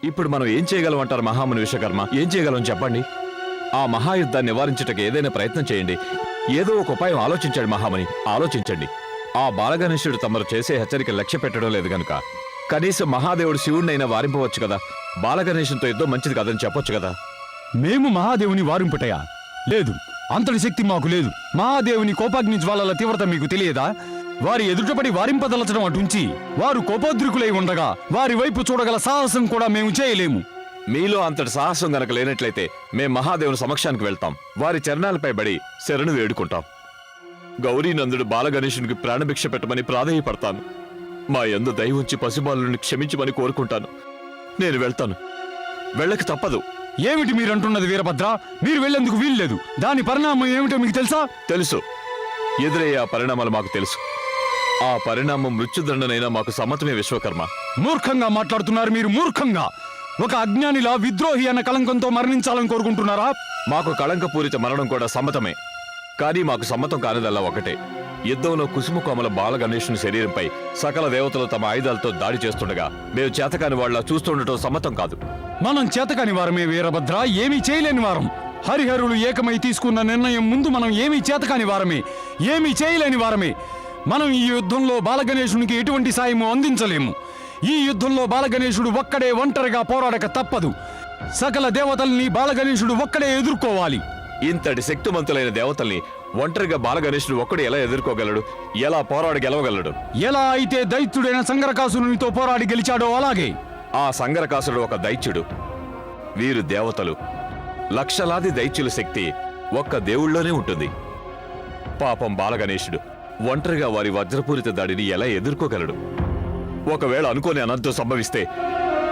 ఇప్పుడు మనం ఏం చేయగలం అంటారు మహాముని విశ్వకర్మ? ఏం చేయగలం చెప్పండి. ఆ మహాయుద్ధాన్ని నివారించటకు ఏదైనా ప్రయత్నం చేయండి. ఏదో ఒక ఉపాయం ఆలోచించండి మహాముని, ఆలోచించండి. ఆ బాలగణేశుడు తమరు చేసే హెచ్చరిక లక్ష్య పెట్టడం లేదు గనుక కనీసం మహాదేవుడు శివుడినైనా వారింపవచ్చు కదా. బాలగణేశునితో యుద్ధం మంచిది కదని చెప్పొచ్చు కదా. మేము మహాదేవుని వారింపుటయా? లేదు, అంతటి శక్తి మాకు లేదు. మహాదేవుని కోపాగ్ని జ్వాలల తీవ్రత మీకు తెలియదా? వారి ఎదుటపడి వారింపదలచడం అటుంచి వారు కోపోద్రికులై ఉండగా వారి వైపు చూడగల సాహసం కూడా మేము చేయలేము. మీలో అంతటి సాహసం గనక లేనట్లయితే మేం మహాదేవుని సమక్షానికి వెళ్తాం. వారి చరణాలపై బడి శరణు వేడుకుంటాం. గౌరీనందుడు బాలగణేశునికి ప్రాణభిక్ష పెట్టమని ప్రాధేయపడతాను. మా యందు దయ ఉంచి పసిబాలుని క్షమించమని కోరుకుంటాను. నేను వెళ్తాను, వెళ్ళక తప్పదు. ఏమిటి మీరంటున్నది వీరభద్ర? మీరు వెళ్లేందుకు వీల్లేదు. దాని పరిణామం ఏమిటో మీకు తెలుసా? తెలుసు. ఎదురయ్యే ఆ పరిణామాలు మాకు తెలుసు. ఆ పరిణామం మృత్యుదండనైనా మాకు సమ్మతమే విశ్వకర్మ. మూర్ఖంగా మాట్లాడుతున్నారు మీరు, మూర్ఖంగా. ఒక అజ్ఞానిలా విద్రోహి అన్న కళంకంతో మరణించాలని కోరుకుంటున్నారా? మాకు కళంకపూరిత మరణం కూడా సమ్మతమే. కానీ మాకు సమ్మతం కానిదల్లా ఒకటే. యుద్ధంలో కుసుమకోమల బాలగణేశుని శరీరంపై సకల దేవతలు తమ ఆయుధాలతో దాడి చేస్తుండగా మేము చేతకాని వాళ్ళ చూస్తుండటం సమ్మతం కాదు. మనం చేతకాని వారమే వీరభద్ర, ఏమీ చేయలేని వారం. హరిహరులు ఏకమై తీసుకున్న నిర్ణయం ముందు మనం ఏమీ చేతకాని వారమే, ఏమీ చేయలేని వారమే. మనం ఈ యుద్ధంలో బాలగణేశునికి ఎటువంటి సాయము అందించలేము. ఈ యుద్ధంలో బాలగణేశుడు ఒక్కడే ఒంటరిగా పోరాడక తప్పదు. సకల దేవతల్ని బాలగణేశుడు ఒక్కడే ఎదుర్కోవాలి. ఇంతటి శక్తిమంతులైన దేవతల్ని ఒంటరిగా బాలగణేశుడు ఒక్కడు ఎలా ఎదుర్కోగలడు? ఎలా పోరాడి గెలవగలడు? ఎలా అయితే దైత్యుడైన సంగరకాసురునితో పోరాడి గెలిచాడో అలాగే. ఆ సంగరకాసురుడు ఒక దైత్యుడు, వీరు దేవతలు. లక్షలాది దైత్యుల శక్తి ఒక్క దేవుళ్ళలోనే ఉంటుంది. పాపం బాలగణేశుడు ఒంటరిగా వారి వజ్రపూరిత దాడిని ఎలా ఎదుర్కోగలడు? ఒకవేళ అనుకోని అనంతం సంభవిస్తే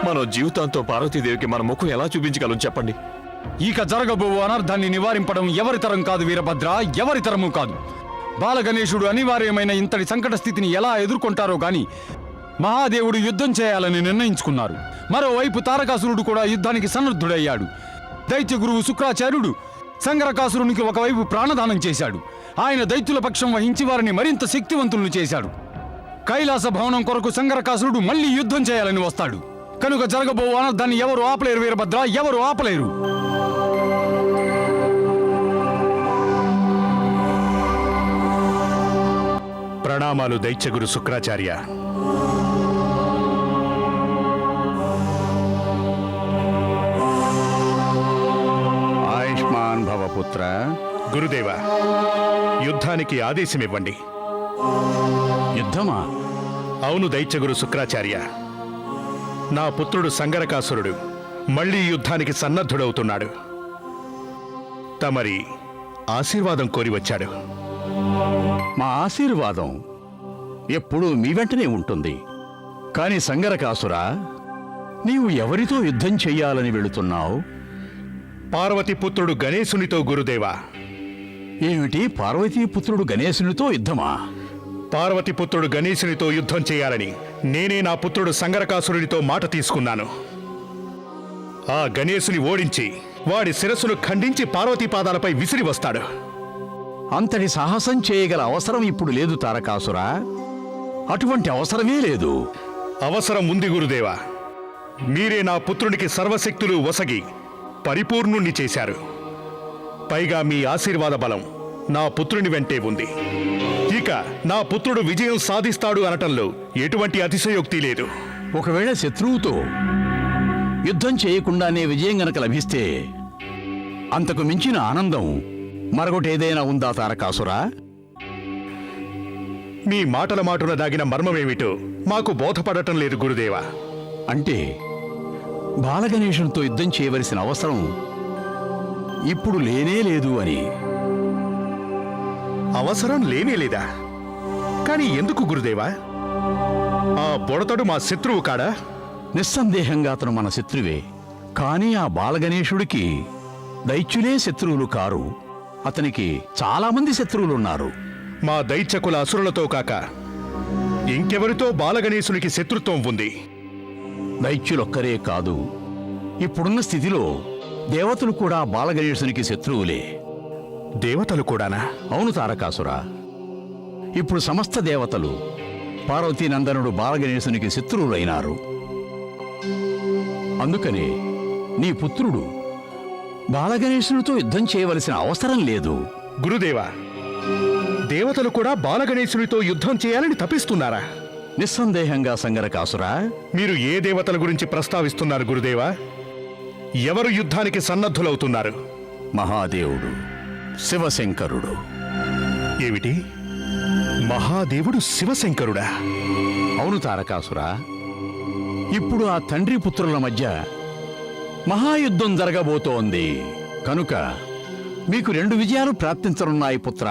మనం జీవితాంతో పార్వతీదేవికి మన ముఖం ఎలా చూపించగలం చెప్పండి? ఇక జరగబో అనర్థాన్ని నివారింపడం ఎవరి తరం కాదు వీరభద్ర, ఎవరి తరము కాదు. బాలగణేశుడు అనివార్యమైన ఇంతటి సంకట స్థితిని ఎలా ఎదుర్కొంటారో గాని మహాదేవుడు యుద్ధం చేయాలని నిర్ణయించుకున్నారు. మరోవైపు తారకాసురుడు కూడా యుద్ధానికి సన్నద్ధుడయ్యాడు. దైత్య గురువు శుక్రాచార్యుడు సంగరకాసురునికి ఒకవైపు ప్రాణదానం చేశాడు. ఆయన దైత్యుల పక్షం వహించి వారిని మరింత శక్తివంతులను చేశాడు. కైలాస భవనం కొరకు సంగరకాసురుడు మళ్లీ యుద్ధం చేయాలని వస్తాడు. కనుక జరగబో అనర్థాన్ని ఎవరు ఆపలేరు వీరభద్ర, ఎవరు ఆపలేరు. ప్రణామాలు దైత్యగురు శుక్రాచార్య. ఆయుష్మాన్ భవపుత్ర. గురుదేవ, యుద్ధానికి ఆదేశమివ్వండి. యుద్ధమా? అవును దైత్యగురు శుక్రాచార్య. నా పుత్రుడు సంగరకాసురుడు మళ్లీ యుద్ధానికి సన్నద్ధుడవుతున్నాడు. తమరి ఆశీర్వాదం కోరి వచ్చాడు. మా ఆశీర్వాదం ఎప్పుడూ మీ వెంటనే ఉంటుంది. కాని సంగరకాసురా, నీవు ఎవరితో యుద్ధం చెయ్యాలని వెళుతున్నావు? పార్వతి పుత్రుడు గణేశునితో గురుదేవా. ఏమిటి, పార్వతీపుత్రుడు గణేశునితో యుద్ధమా? పార్వతి పుత్రుడు గణేశునితో యుద్ధం చేయాలని నేనే నా పుత్రుడు సంగరకాసురునితో మాట తీసుకున్నాను. ఆ గణేశుని ఓడించి వాడి శిరస్సును ఖండించి పార్వతీ పాదాలపై విసిరి వస్తాడు. అంతటి సాహసం చేయగల అవసరం ఇప్పుడు లేదు తారకాసురా. అటువంటి అవసరమే లేదు. అవసరం ఉంది గురుదేవా. మీరే నా పుత్రునికి సర్వశక్తులు వసగి పరిపూర్ణుణ్ణి చేశారు. పైగా మీ ఆశీర్వాద బలం నా పుత్రుని వెంటే ఉంది. ఇక నా పుత్రుడు విజయం సాధిస్తాడు అనటంలో ఎటువంటి అతిశయోక్తి లేదు. ఒకవేళ శత్రువుతో యుద్ధం చేయకుండానే విజయం గనక లభిస్తే అంతకు మించిన ఆనందం మరొకటేదైనా ఉందా తారకాసురా? మీ మాటల మాటున దాగిన మర్మమేమిటో మాకు బోధపడటం లేదు గురుదేవా. అంటే బాలగణేశునితో యుద్ధం చేయవలసిన అవసరం ఇప్పుడు లేనే లేదు అని. అవసరం లేనేలేదా? కాని ఎందుకు గురుదేవా? ఆ బొడతడు మా శత్రువు కాడా? నిస్సందేహంగా అతను మన శత్రువే. కానీ ఆ బాలగణేశుడికి దైత్యులే శత్రువులు కారు. అతనికి చాలామంది శత్రువులున్నారు. మా దైత్యకుల అసురులతో కాక ఇంకెవరితో బాలగణేశునికి శత్రుత్వం ఉంది? దైత్యులొక్కరే కాదు, ఇప్పుడున్న స్థితిలో దేవతలు కూడా బాలగణేశునికి శత్రువులే. దేవతలు కూడానా? అవును తారకాసురా. ఇప్పుడు సమస్త దేవతలు పార్వతీనందనుడు బాలగణేశునికి శత్రువులైనారు. అందుకనే నీ పుత్రుడు బాలగణేశునితో యుద్ధం చేయవలసిన అవసరం లేదు. గురుదేవా, దేవతలు కూడా బాలగణేశునితో యుద్ధం చేయాలని తపిస్తున్నారా? నిస్సందేహంగా సంగరకాసురా. మీరు ఏ దేవతల గురించి ప్రస్తావిస్తున్నారు గురుదేవా? ఎవరు యుద్ధానికి సన్నద్ధులవుతున్నారు? మహాదేవుడు, శివశంకరుడు. ఏమిటి? మహాదేవుడు శివశంకరుడా? అవును తారకాసురా. ఇప్పుడు ఆ తండ్రి పుత్రుల మధ్య మహాయుద్ధం జరగబోతోంది. కనుక మీకు 2 విజయాలు ప్రాప్తించనున్నాయి పుత్ర.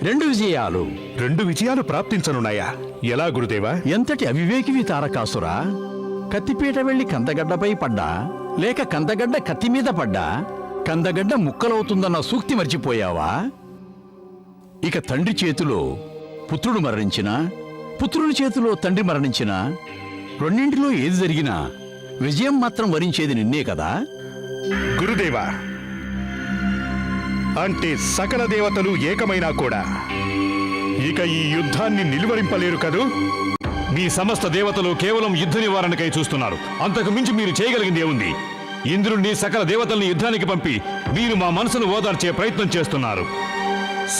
2 విజయాలు. 2 విజయాలు ప్రాప్తించనున్నాయా? ఎలా గురుదేవా? ఎంతటి అవివేకివి తారకాసురా. కత్తిపీట వెళ్లి కందగడ్డపై పడ్డా, లేక కందగడ్డ కత్తి మీద పడ్డా కందగడ్డ ముక్కలవుతుందన్న సూక్తి మర్చిపోయావా? ఇక తండ్రి చేతిలో పుత్రుడు మరణించినా, పుత్రుని చేతిలో తండ్రి మరణించినా, రెండింటిలో ఏది జరిగినా విజయం మాత్రం వరించేది నిన్నే కదా. గురుదేవా, అంటే సకల దేవతలు ఏకమైనా కూడా ఇక ఈ యుద్ధాన్ని నిలువరింపలేరు కదూ? మీ సమస్త దేవతలు కేవలం యుద్ధ నివారణకై చూస్తున్నారు. అంతకు మించి మీరు చేయగలిగింది ఏముంది? ఇంద్రుణ్ణి, సకల దేవతల్ని యుద్ధానికి పంపి మీరు మా మనసును ఓదార్చే ప్రయత్నం చేస్తున్నారు.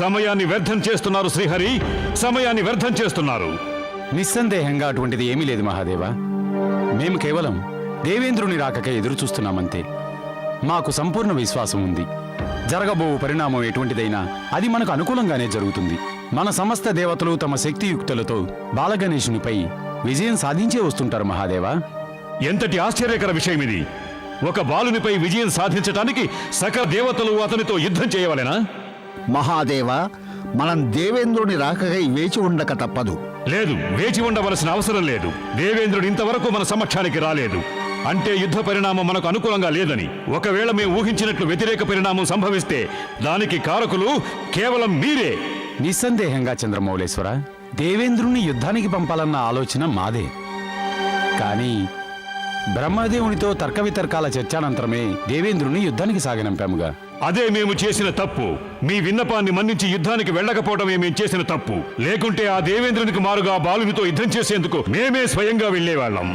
సమయాన్ని వ్యర్థం చేస్తున్నారు శ్రీహరి, సమయాన్ని వ్యర్థం చేస్తున్నారు. నిస్సందేహంగా అటువంటిది ఏమీ లేదు మహాదేవా. మేము కేవలం దేవేంద్రుని రాకకై ఎదురు చూస్తున్నామంతే. మాకు సంపూర్ణ విశ్వాసం ఉంది. జరగబో పరిణామం ఎటువంటిదైనా అది మనకు అనుకూలంగానే జరుగుతుంది. మన సమస్త దేవతలు తమ శక్తియుక్తులతో బాలగణేశునిపై విజయం సాధించే వస్తుంటారు మహాదేవా. ఎంతటి ఆశ్చర్యకర విషయం ఇది! ఒక బాలునిపై విజయం సాధించటానికి సకల దేవతలు అతనితో యుద్ధం చేయవలెనా? మహాదేవ, మనం దేవేంద్రుని రాకకై వేచి ఉండక తప్పదు. లేదు, వేచి ఉండవలసిన అవసరం లేదు. దేవేంద్రుడు ఇంతవరకు మన సమక్షానికి రాలేదు. అంటే యుద్ధ పరిణామం మనకు అనుకూలంగా లేదని. ఒకవేళ మేము ఊహించినట్లు వ్యతిరేక పరిణామం సంభవిస్తే దానికి కారకులు కేవలం మీరే. నిస్సందేహంగా చంద్రమౌళేశ్వర, దేవేంద్రుణ్ణి యుద్ధానికి పంపాలన్న ఆలోచన మాదే. కానీ బ్రహ్మదేవునితో తర్క వితర్కాల చర్చానంతరమే దేవేంద్రుణ్ణి యుద్ధానికి సాగనంపాముగా. అదే మేము చేసిన తప్పు. మీ విన్నపాన్ని మన్నించి యుద్ధానికి వెళ్ళకపోవడమే మేము చేసిన తప్పు. లేకుంటే ఆ దేవేంద్రునికి మారుగా బాలునితో యుద్ధం చేసేందుకు మేమే స్వయంగా వెళ్ళేవాళ్ళం.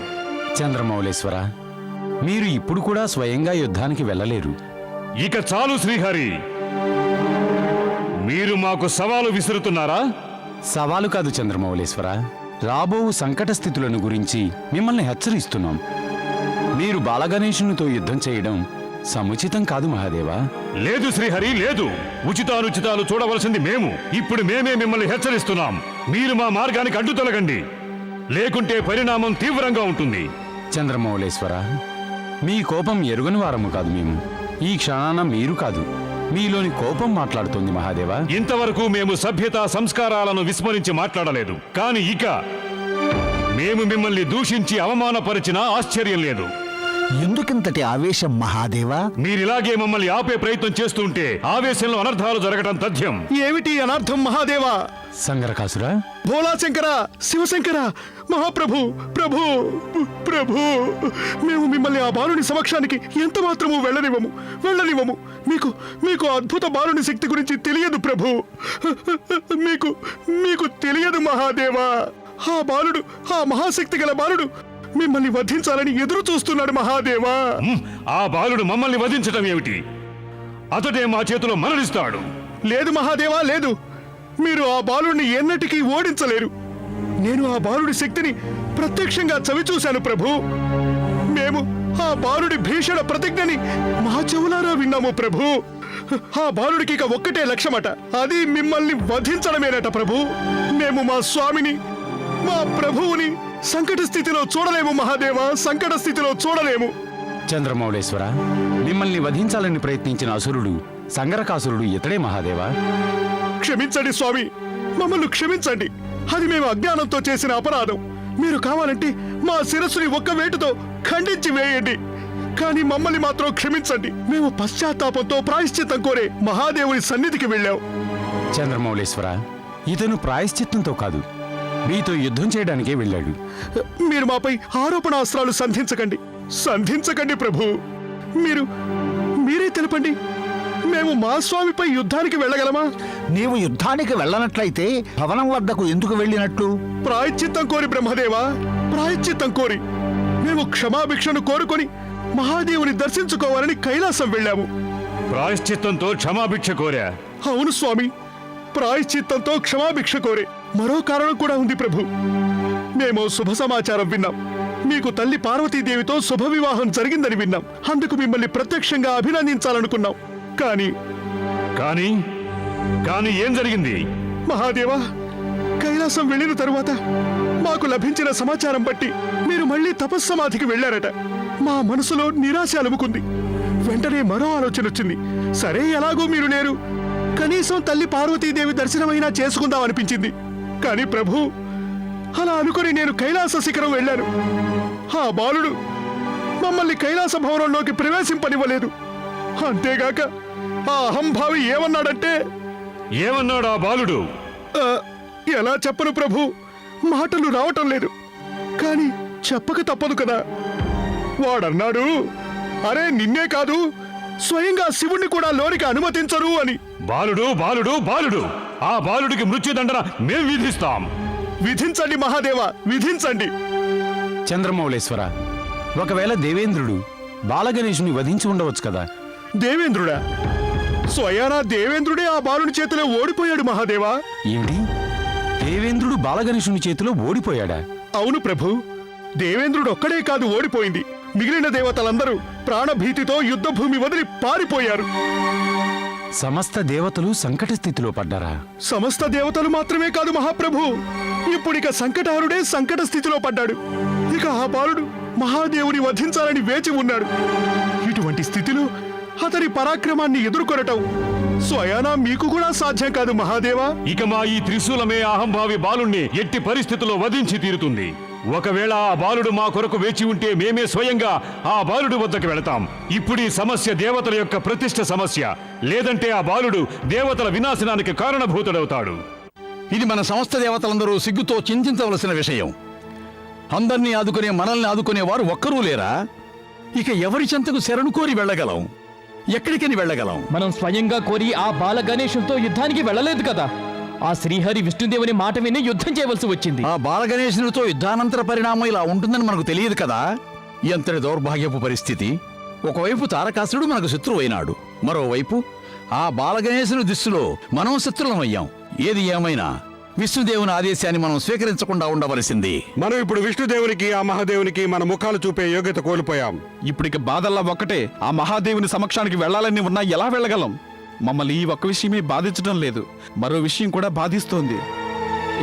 చంద్రమౌళేశ్వర, మీరు ఇప్పుడు కూడా స్వయంగా యుద్ధానికి వెళ్ళలేరు. ఇక చాలు శ్రీహరి, మీరు మాకు సవాలు విసురుతున్నారా? సవాలు కాదు చంద్రమౌళేశ్వర, రాబో సంకట స్థితులను గురించి మిమ్మల్ని హెచ్చరిస్తున్నాం. మీరు బాలగణేశునితో యుద్ధం చేయడం సముచితం కాదు మహాదేవా. లేదు శ్రీహరి, లేదు. ఉచితానుచితాలు చూడవలసింది మేము. ఇప్పుడు మేమే మిమ్మల్ని హెచ్చరిస్తున్నాం. మీరు మా మార్గానికి అడ్డు తొలగండి, లేకుంటే పరిణామం తీవ్రంగా ఉంటుంది. చంద్రమౌళేశ్వర, మీ కోపం ఎరుగని వారము కాదు మేము. ఈ క్షణాన మీరు కాదు, మీలోని కోపం మాట్లాడుతోంది మహాదేవా. ఇంతవరకు మేము సభ్యత సంస్కారాలను విస్మరించి మాట్లాడలేదు. కానీ ఇక మేము మిమ్మల్ని దూషించి అవమానపరిచినా ఆశ్చర్యం లేదు. ఎందుకింతటి ఆవేశం మహాదేవా? మీరిలాగే మమ్మల్ని ఆపే ప్రయత్నం చేస్తుంటే ఆవేశంలో అనర్థాలు జరగటం తథ్యం. ఏమిటి అనర్థం మహాదేవా? సంగరకాసురా, భోలాశంకర, శివశంకర, మహాప్రభు, ప్రభు, ప్రభు, మేము మిమ్మల్ని ఆ బాలుని సమక్షానికి ఎంత మాత్రము వెళ్ళనివ్వము. మీకు అద్భుత బాలుని శక్తి గురించి తెలియదు ప్రభు. మీకు తెలియదు మహాదేవా. ఆ బాలుడు, ఆ మహాశక్తి గల బాలుడు మిమ్మల్ని వధించాలని ఎదురు చూస్తున్నాడు మహాదేవా. ఆ బాలుడు మమ్మల్ని వధించటం ఏమిటి? అతడే మా చేతిలో మరణిస్తాడు. లేదు మహాదేవా, లేదు. మీరు ఆ బాలుడిని ఎన్నటికీ ఓడించలేరు. నేను ఆ బాలుడి శక్తిని ప్రత్యక్షంగా చవిచూశాను ప్రభు. మేము ఆ బాలుడి భీషణ ప్రతిజ్ఞని మా చెవులారా విన్నాము ప్రభు. ఆ బాలుడికి ఇక ఒక్కటే లక్ష్యమట, అది మిమ్మల్ని వధించడమేనట ప్రభు. మేము మా స్వామిని, మా ప్రభువుని సంకట స్థితిలో చూడలేము మహాదేవా, సంకట స్థితిలో చూడలేము. చంద్రమౌళేశ్వర, మిమ్మల్ని వధించాలని ప్రయత్నించిన అసురుడు సంగరకాసురుడు ఇతడే మహాదేవా. క్షమించండి స్వామి, మమ్మల్ని క్షమించండి. అది మేము అజ్ఞానంతో చేసిన అపరాధం. మీరు కావాలంటే మా శిరస్సుని ఒక్క వేటుతో ఖండించి వేయండి. కానీ మమ్మల్ని మాత్రం క్షమించండి. మేము పశ్చాత్తాపంతో ప్రాయశ్చిత్తం కోరే మహాదేవుని సన్నిధికి వెళ్ళాం. చంద్రమౌళేశ్వర, ఇతను ప్రాయశ్చిత్తంతో కాదు, మీతో యుద్ధం చేయడానికే వెళ్ళాడు. మీరు మాపై ఆరోపణాస్త్రాలు సంధించకండి ప్రభు. మీరే తెలపండి, మేము మా స్వామిపై యుద్ధానికి వెళ్ళగలమా? నీవు యుద్ధానికి వెళ్ళనట్లయితే భవనం వద్దకు ఎందుకు వెళ్ళినట్లు? ప్రాయశ్చిత్తం కోరి బ్రహ్మదేవా, ప్రాయశ్చిత్తం కోరి. మేము క్షమాభిక్షను కోరుకొని మహాదేవుని దర్శించుకోవాలని కైలాసం వెళ్ళాము. ప్రాయశ్చిత్తంతో క్షమాభిక్ష కోరా. అవును స్వామి, ప్రాయశ్చిత్తంతో క్షమాభిక్ష కోరే. మరో కారణం కూడా ఉంది ప్రభు. మేము శుభ సమాచారం విన్నాం. మీకు తల్లి పార్వతీదేవితో శుభ వివాహం జరిగిందని విన్నాం. అందుకు మిమ్మల్ని ప్రత్యక్షంగా అభినందించాలనుకున్నాం. కానీ కానీ కానీ ఏం జరిగింది? మహాదేవా, కైలాసం వెళ్ళిన తరువాత మాకు లభించిన సమాచారం బట్టి మీరు మళ్ళీ తపస్సమాధికి వెళ్ళారట. మా మనసులో నిరాశ అలుముకుంది. వెంటనే మరో ఆలోచన వచ్చింది. సరే, ఎలాగో మీరు లేరు, కనీసం తల్లి పార్వతీదేవి దర్శనమైనా చేసుకుందాం అనిపించింది. కానీ ప్రభు, అలా అనుకుని నేను కైలాస శిఖరం వెళ్ళాను. ఆ బాలుడు మమ్మల్ని కైలాస భవనంలోకి ప్రవేశింపనివ్వలేదు. అంతేగాక ఆ అహంభావి ఏమన్నాడంటే... ఏమన్నాడు ఆ బాలుడు? "ఆ, ఎలా చెప్పను ప్రభు, మాటలు రావటం లేదు. కానీ చెప్పక తప్పదు కదా. వాడన్నాడు, అరే నిన్నే కాదు, స్వయంగా శివుణ్ణి కూడా లోనికి అనుమతించరు అని. బాలుడు బాలుడు బాలుడు ఆ బాలుడికి మృత్యుదండన మేం విధిస్తాం. విధించండి మహాదేవ, విధించండి. చంద్రమౌళేశ్వర, ఒకవేళ దేవేంద్రుడు బాలగణేశుని వధించి ఉండవచ్చు కదా. దేవేంద్రుడా? స్వయానా దేవేంద్రుడే ఆ బాలుని చేతిలో ఓడిపోయాడు మహాదేవా. ఏమిటి? దేవేంద్రుడు బాలగణేశుని చేతిలో ఓడిపోయాడా? అవును ప్రభు, దేవేంద్రుడు ఒక్కడే కాదు ఓడిపోయింది. మిగిలిన దేవతలందరూ ప్రాణభీతితో యుద్ధభూమి వదిలి పారిపోయారు. సమస్త దేవతలు సంకట స్థితిలో పడ్డారా? సమస్త దేవతలు మాత్రమే కాదు మహాప్రభు, ఇప్పుడిక సంకటహరుడే సంకట స్థితిలో పడ్డాడు. ఇక ఆ బాలుడు మహాదేవుని వధించాలని వేచి ఉన్నాడు. ఇటువంటి స్థితిలో అతని పరాక్రమాన్ని ఎదుర్కొనటం స్వయానా మీకు కూడా సాధ్యం కాదు మహాదేవా. ఇక మా ఈ త్రిశూలమే అహంభావి బాలుణ్ణి ఎట్టి పరిస్థితుల్లో వధించి తీరుతుంది. ఒకవేళ ఆ బాలుడు మా కొరకు వేచి ఉంటే మేమే స్వయంగా ఆ బాలుడు వద్దకు వెళతాం. ఇప్పుడు ఈ సమస్య దేవతల యొక్క ప్రతిష్ఠ సమస్య. లేదంటే ఆ బాలుడు దేవతల వినాశనానికి కారణభూతుడవుతాడు. ఇది మన సమస్త దేవతలందరూ సిగ్గుతో చింతించవలసిన విషయం. అందర్నీ ఆదుకునే మనల్ని ఆదుకునేవారు ఒక్కరూ లేరా? ఇక ఎవరి చెంతకు శరణు కోరి వెళ్ళగలం? ఎక్కడికని వెళ్ళగలం? మనం స్వయంగా కోరి ఆ బాల గణేశునితో యుద్ధానికి వెళ్ళలేదు కదా. ఆ శ్రీహరి విష్ణుదేవుని మాట విని యుద్ధం చేయవలసి వచ్చింది. ఆ బాలగణేశునితో యుద్ధానంతర పరిణామం ఇలా ఉంటుందని మనకు తెలియదు కదా. ఎంతటి దౌర్భాగ్యపు పరిస్థితి. ఒకవైపు తారకాసురుడు మనకు శత్రువు అయినాడు, మరోవైపు ఆ బాలగణేశుని దృష్టిలో మనం శత్రులమయ్యాం. ఏది ఏమైనా విష్ణుదేవుని ఆదేశాన్ని మనం స్వీకరించకుండా ఉండవలసింది. మనం ఇప్పుడు విష్ణుదేవునికి ఆ మహాదేవునికి మన ముఖాలు చూపే యోగ్యత కోల్పోయాం. ఇప్పటికి బాధల్లా ఒక్కటే, ఆ మహాదేవుని సమక్షానికి వెళ్ళాలని ఉన్నా ఎలా వెళ్ళగలం? మమ్మల్ని ఈ ఒక్క విషయమే బాధించడం లేదు, మరో విషయం కూడా బాధిస్తోంది.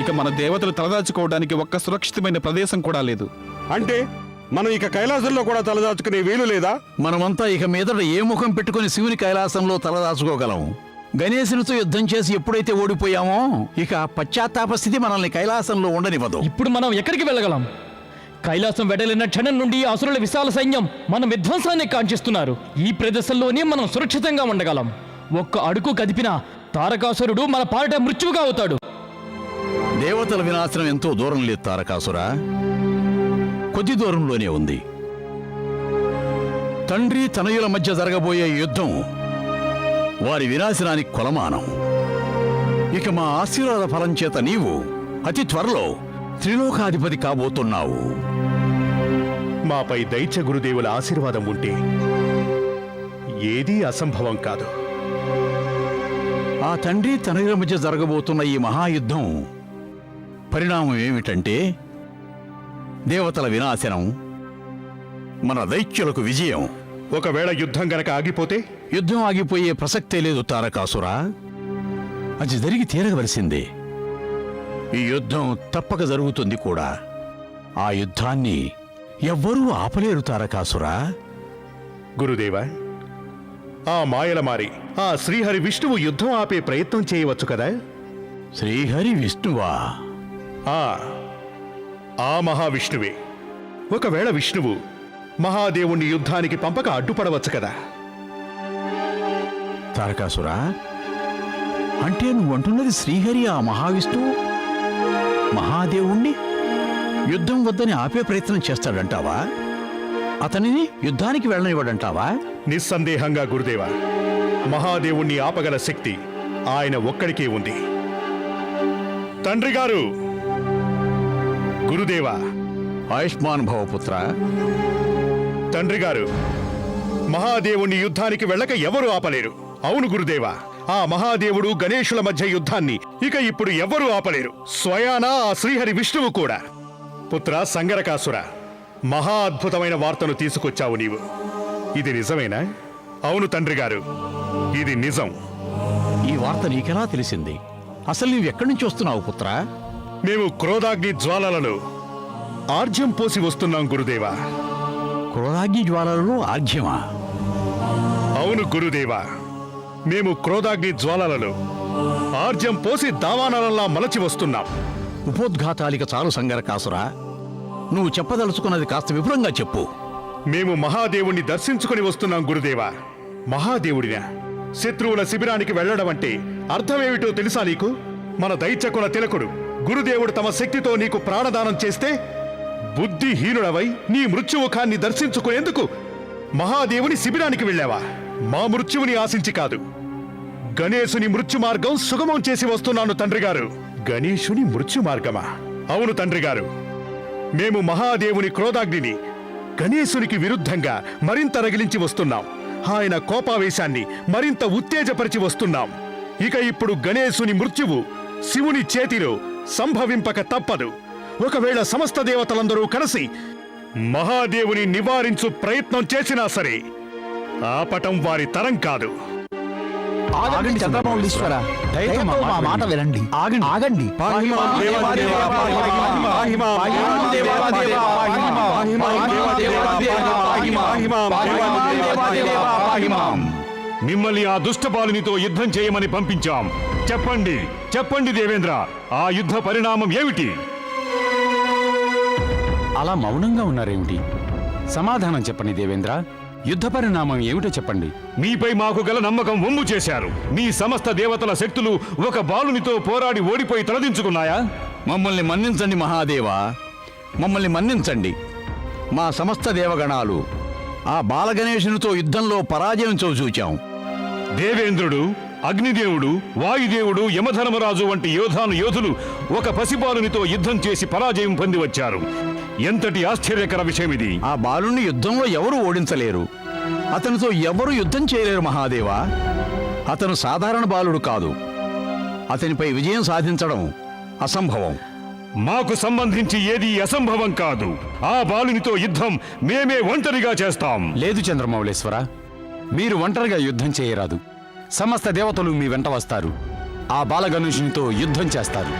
ఇక మన దేవతలు తలదాచుకోవడానికి ఒక్క సురక్షితమైన ప్రదేశం కూడా లేదు. అంటే మనం ఇక కైలాసంలో కూడా తలదాచుకునే వీలు లేదా? మనమంతా ఇక మీదట ఏ ముఖం పెట్టుకుని శివుని కైలాసంలో తలదాచుకోగలం? గణేశునితో యుద్ధం చేసి ఎప్పుడైతే ఓడిపోయామో ఇక పశ్చాత్తాప స్థితి మనల్ని కైలాసంలో ఉండనివ్వదు. ఇప్పుడు మనం ఎక్కడికి వెళ్ళగలం? కైలాసం వెడలిన క్షణం నుండి అసురుల విశాల సైన్యం మన విధ్వంసాన్ని కాంక్షిస్తున్నారు. ఈ ప్రదేశంలోనే మనం సురక్షితంగా ఉండగలం. ఒక్క అడుగు కదిపినా తారకాసురుడు మన పాలిట మృత్యువుగా అవుతాడు. దేవతల వినాశనం ఎంతో దూరం లేదు తారకాసురా, కొద్ది దూరంలోనే ఉంది. తండ్రి తనయుల మధ్య జరగబోయే యుద్ధం వారి వినాశనానికి కొలమానం. ఇక మా ఆశీర్వాద ఫలం చేత నీవు అతి త్వరలో త్రిలోకాధిపతి కాబోతున్నావు. మాపై దైత్య గురుదేవుల ఆశీర్వాదం ఉంటే ఏదీ అసంభవం కాదు. ఆ తండ్రి తనయుల మధ్య జరగబోతున్న ఈ మహాయుద్ధం పరిణామం ఏమిటంటే దేవతల వినాశనం, మన దైత్యులకు విజయం. ఒకవేళ యుద్ధం గనక ఆగిపోతే? యుద్ధం ఆగిపోయే ప్రసక్తే లేదు తారకాసురా, అది జరిగి తీరవలసిందే. ఈ యుద్ధం తప్పక జరుగుతుంది కూడా. ఆ యుద్ధాన్ని ఎవ్వరూ ఆపలేరు తారకాసురా. గురుదేవా, ఆ మాయల మారి ఆ శ్రీహరి విష్ణువు యుద్ధం ఆపే ప్రయత్నం చేయవచ్చు కదా? శ్రీహరి విష్ణువా? ఆ మహావిష్ణువే. ఒకవేళ విష్ణువు మహాదేవుణ్ణి యుద్ధానికి పంపక అడ్డుపడవచ్చు కదా? తారకాసురా, అంటే నువ్వంటున్నది శ్రీహరి ఆ మహావిష్ణువు మహాదేవుణ్ణి యుద్ధం వద్దని ఆపే ప్రయత్నం చేస్తాడంటావా? అతనిని యుద్ధానికి వెళ్ళనివ్వడంటావా? నిస్సందేహంగా గురుదేవా, మహాదేవుణ్ణి ఆపగల శక్తి ఆయన ఒక్కడికే ఉంది. తండ్రి గారు! గురుదేవా! ఆయుష్మాన్ భవ పుత్ర. తండ్రి గారు, మహాదేవుని యుద్ధానికి వెళ్ళక ఎవరు ఆపలేరు. అవును గురుదేవా, ఆ మహాదేవుడు గణేశుల మధ్య యుద్ధాన్ని ఇక ఇప్పుడు ఎవ్వరూ ఆపలేరు. స్వయానా ఆ శ్రీహరి విష్ణువు కూడా. పుత్ర సంగరకాసుర, మహా అద్భుతమైన వార్తను తీసుకొచ్చావు నీవు. ఇది నిజమేనా? అవును తండ్రి గారు, ఇది నిజం. ఈ వార్త నీకెలా తెలిసింది? అసలు నీవెక్కడి నుంచి వస్తున్నావు పుత్రా? మేము క్రోధాగ్ని జ్వాలలలో ఆర్జ్యం పోసి వస్తున్నాం గురుదేవా. క్రోధాగ్ని జ్వాలలలో ఆర్ఘ్యమా? అవును గురుదేవా, మేము క్రోధాగ్ని జ్వాలలలో ఆర్జ్యం పోసి దావానలలా మలచి వస్తున్నాం. ఉపోద్ఘాతాలిక చాలు సంగరకాసురా. నువ్వు చెప్పదలుచుకున్నది కాస్త విపులంగా చెప్పు. మేము మహాదేవుణ్ణి దర్శించుకుని వస్తున్నాం గురుదేవా. మహాదేవుడినా? శత్రువుల శిబిరానికి వెళ్లడం అంటే అర్థమేమిటో తెలుసా నీకు? మన దైత్యకుల తిలకుడు గురుదేవుడు తమ శక్తితో నీకు ప్రాణదానం చేస్తే బుద్ధిహీనుడవై నీ మృత్యుముఖాన్ని దర్శించుకునేందుకు మహాదేవుని శిబిరానికి వెళ్ళావా? మా మృత్యువుని ఆశించి కాదు, గణేశుని మృత్యు మార్గం సుగమం చేసి వస్తున్నాను తండ్రి గారు. గణేశుని మృత్యు మార్గమా? అవును తండ్రి గారు, మేము మహాదేవుని క్రోధాగ్నిని గణేశునికి విరుద్ధంగా మరింత రగిలించి వస్తున్నాం. ఆయన కోపావేశాన్ని మరింత ఉత్తేజపరిచి వస్తున్నాం. ఇక ఇప్పుడు గణేశుని మృత్యువు శివుని చేతిలో సంభవింపక తప్పదు. ఒకవేళ సమస్త దేవతలందరూ కలిసి మహాదేవుని నివారించు ప్రయత్నం చేసినా సరే ఆపటం వారి తరం కాదు. ఆగండి చంద్రమౌళీశ్వర, దయతో మా మాట వినండి. ఆగండి. ఆగండి. మిమ్మల్ని ఆ దుష్టపాలునితో యుద్ధం చేయమని పంపించాం. చెప్పండి, చెప్పండి దేవేంద్ర, ఆ యుద్ధ పరిణామం ఏమిటి? అలా మౌనంగా ఉన్నారేమిటి? సమాధానం చెప్పండి దేవేంద్ర. యుద్ధ పరిణామం ఏమిటో చెప్పండి. మీపై మాకు గల నమ్మకం వమ్ము చేశారు. మీ సమస్త దేవతల శక్తులు ఒక బాలునితో పోరాడి ఓడిపోయి తలదించుకున్నాయా? మమ్మల్ని మన్నించండి మహాదేవా, మమ్మల్ని మన్నించండి. మా సమస్త దేవగణాలు ఆ బాలగణేశునితో యుద్ధంలో పరాజయం చూచాం. దేవేంద్రుడు, అగ్నిదేవుడు, వాయుదేవుడు, యమధర్మరాజు వంటి యోధులు ఒక పసిబాలునితో యుద్ధం చేసి పరాజయం పొంది వచ్చారు. ఎంతటి ఆశ్చర్యకర విషయం ఇది! ఆ బాలుని యుద్ధంలో ఎవరు ఓడించలేరు. అతనితో ఎవరు యుద్ధం చేయలేరు మహాదేవా. అతను సాధారణ బాలుడు కాదు. అతనిపై విజయం సాధించడం అసంభవం. మాకు సంబంధించి ఏది అసంభవం కాదు. ఆ బాలునితో యుద్ధం మేమే ఒంటరిగా చేస్తాం. లేదు చంద్రమౌళేశ్వర, మీరు ఒంటరిగా యుద్ధం చేయరాదు. సమస్త దేవతలు మీ వెంట వస్తారు. ఆ బాలగణేశునితో యుద్ధం చేస్తారు.